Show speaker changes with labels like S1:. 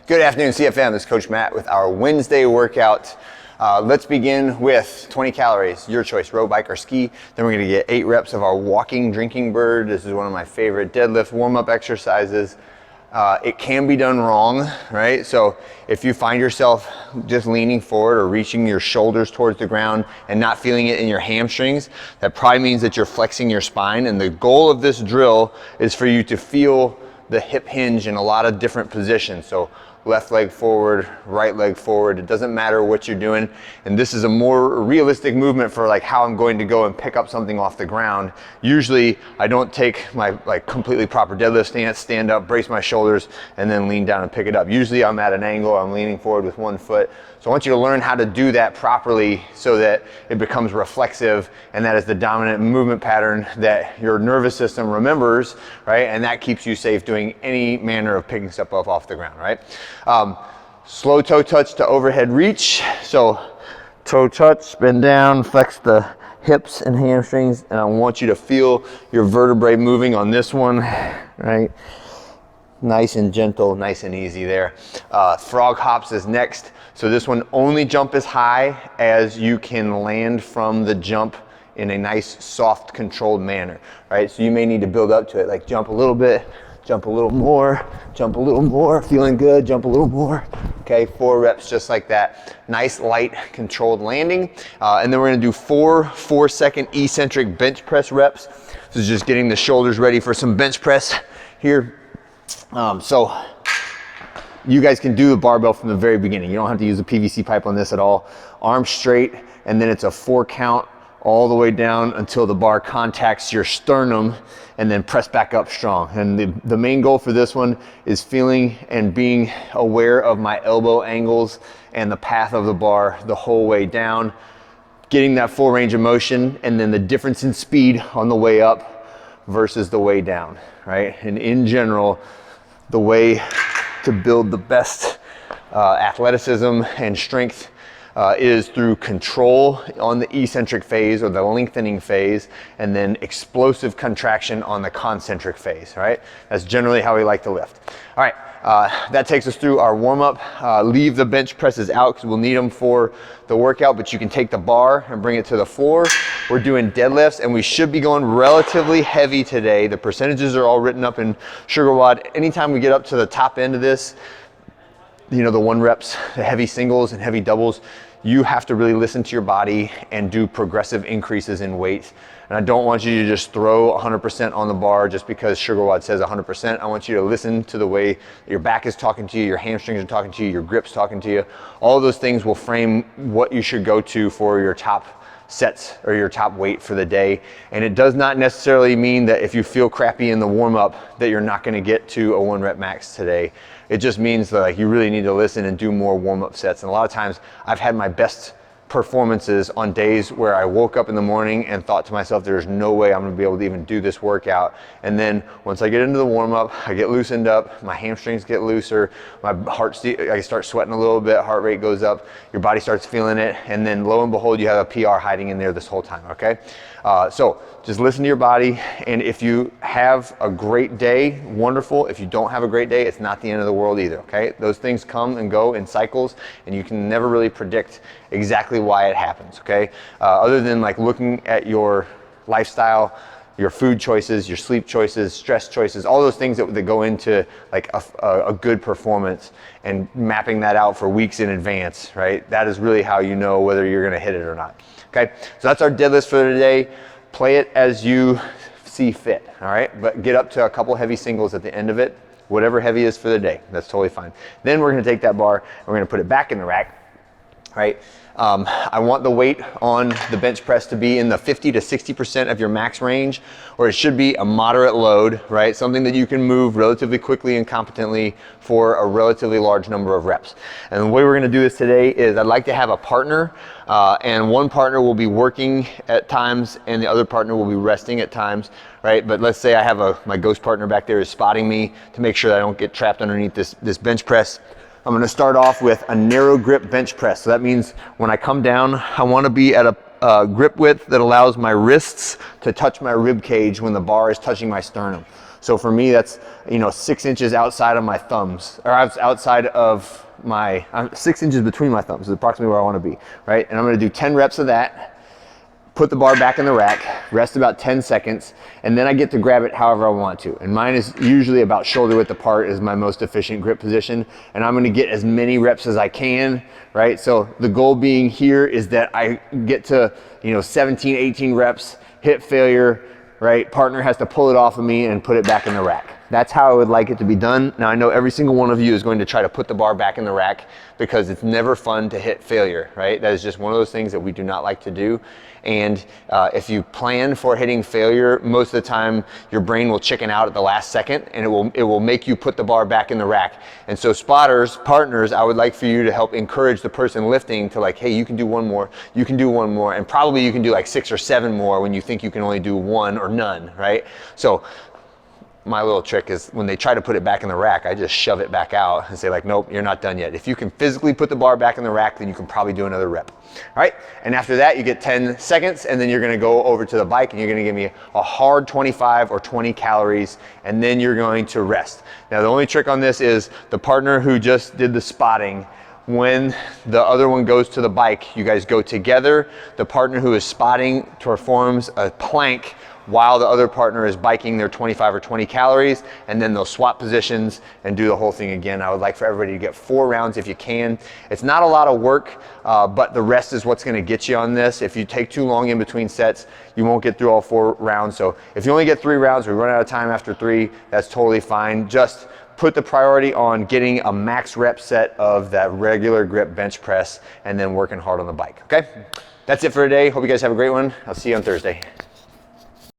S1: Good afternoon, CFM. This is Coach Matt with our Wednesday workout. Let's begin with 20 calories, your choice, row, bike, or ski. Then we're gonna get 8 reps of our walking drinking bird. This is one of my favorite deadlift warm-up exercises. It can be done wrong, right? So if you find yourself just leaning forward or reaching your shoulders towards the ground and not feeling it in your hamstrings, that probably means that you're flexing your spine. And the goal of this drill is for you to feel the hip hinge in a lot of different positions. So left leg forward, right leg forward. It doesn't matter what you're doing. And this is a more realistic movement for like how I'm going to go and pick up something off the ground. Usually I don't take my like completely proper deadlift stance, stand up, brace my shoulders, and then lean down and pick it up. Usually I'm at an angle, I'm leaning forward with one foot. So I want you to learn how to do that properly so that it becomes reflexive, and that is the dominant movement pattern that your nervous system remembers, right? And that keeps you safe doing any manner of picking stuff up off the ground, right? Slow toe touch to overhead reach. So toe touch, bend down, flex the hips and hamstrings, and I want you to feel your vertebrae moving on this one, right? Nice and gentle, nice and easy there. Frog hops is next. So this one, only jump as high as you can land from the jump in a nice, soft, controlled manner, right? So you may need to build up to it, like jump a little bit, jump a little more, jump a little more, feeling good, jump a little more. Okay, 4 reps just like that. Nice, light, controlled landing. And then we're gonna do 4 4-second eccentric bench press reps. This is just getting the shoulders ready for some bench press here. So you guys can do the barbell from the very beginning. You don't have to use a PVC pipe on this at all. Arms straight, and then it's a 4 count all the way down until the bar contacts your sternum, and then press back up strong. And the main goal for this one is feeling and being aware of my elbow angles and the path of the bar the whole way down, getting that full range of motion, and then the difference in speed on the way up versus the way down, right? And in general, the way to build the best athleticism and strength is through control on the eccentric phase or the lengthening phase, and then explosive contraction on the concentric phase, right? That's generally how we like to lift. All right, that takes us through our warm-up. Leave the bench presses out because we'll need them for the workout, but you can take the bar and bring it to the floor. We're doing deadlifts, and we should be going relatively heavy today. The percentages are all written up in SugarWOD. Anytime we get up to the top end of this, you know, the 1 reps, the heavy singles and heavy doubles, you have to really listen to your body and do progressive increases in weight. And I don't want you to just throw 100% on the bar just because SugarWOD says 100%. I want you to listen to the way your back is talking to you, your hamstrings are talking to you, your grip's talking to you. All of those things will frame what you should go to for your top sets or your top weight for the day. And it does not necessarily mean that if you feel crappy in the warm-up that you're not going to get to a 1 rep max today. It just means that like you really need to listen and do more warm-up sets. And a lot of times I've had my best performances on days where I woke up in the morning and thought to myself, there's no way I'm gonna be able to even do this workout. And then once I get into the warm-up, I get loosened up, my hamstrings get looser, my I start sweating a little bit, heart rate goes up, your body starts feeling it, and then lo and behold, you have a PR hiding in there this whole time, okay? So just listen to your body, and if you have a great day, wonderful. If you don't have a great day, it's not the end of the world either, okay? Those things come and go in cycles, and you can never really predict exactly why it happens, okay? Other than like looking at your lifestyle, your food choices, your sleep choices, stress choices, all those things that go into like a good performance, and mapping that out for weeks in advance, right? That is really how you know whether you're gonna hit it or not, okay? So that's our deadlift for today. Play it as you see fit, all right? But get up to a couple heavy singles at the end of it, whatever heavy is for the day, that's totally fine. Then we're gonna take that bar and we're gonna put it back in the rack, right? I want the weight on the bench press to be in the 50 to 60% of your max range, or it should be a moderate load, right? Something that you can move relatively quickly and competently for a relatively large number of reps. And the way we're gonna do this today is I'd like to have a partner, and one partner will be working at times and the other partner will be resting at times, right? But let's say I have my ghost partner back there is spotting me to make sure that I don't get trapped underneath this bench press. I'm gonna start off with a narrow grip bench press. So that means when I come down, I wanna be at a grip width that allows my wrists to touch my rib cage when the bar is touching my sternum. So for me, that's, 6 inches outside of my thumbs, or outside of my, 6 inches between my thumbs is approximately where I want to be, right? And I'm going to do 10 reps of that. Put the bar back in the rack, rest about 10 seconds, and then I get to grab it however I want to. And mine is usually about shoulder width apart is my most efficient grip position. And I'm gonna get as many reps as I can, right? So the goal being here is that I get to, 17, 18 reps, hit failure, right? Partner has to pull it off of me and put it back in the rack. That's how I would like it to be done. Now I know every single one of you is going to try to put the bar back in the rack because it's never fun to hit failure, right? That is just one of those things that we do not like to do. And if you plan for hitting failure, most of the time your brain will chicken out at the last second and it will make you put the bar back in the rack. And so spotters, partners, I would like for you to help encourage the person lifting to like, hey, you can do one more, you can do one more, and probably you can do like 6 or 7 more when you think you can only do 1 or none, right? So my little trick is when they try to put it back in the rack, I just shove it back out and say like, nope, you're not done yet. If you can physically put the bar back in the rack, then you can probably do another rep. All right, and after that, you get 10 seconds, and then you're gonna go over to the bike and you're gonna give me a hard 25 or 20 calories, and then you're going to rest. Now, the only trick on this is the partner who just did the spotting, when the other one goes to the bike, you guys go together. The partner who is spotting performs a plank while the other partner is biking their 25 or 20 calories, and then they'll swap positions and do the whole thing again. I would like for everybody to get 4 rounds if you can. It's not a lot of work, but the rest is what's gonna get you on this. If you take too long in between sets, you won't get through all 4 rounds. So if you only get 3 rounds, we run out of time after 3, that's totally fine. Just put the priority on getting a max rep set of that regular grip bench press and then working hard on the bike, okay? That's it for today. Hope you guys have a great one. I'll see you on Thursday.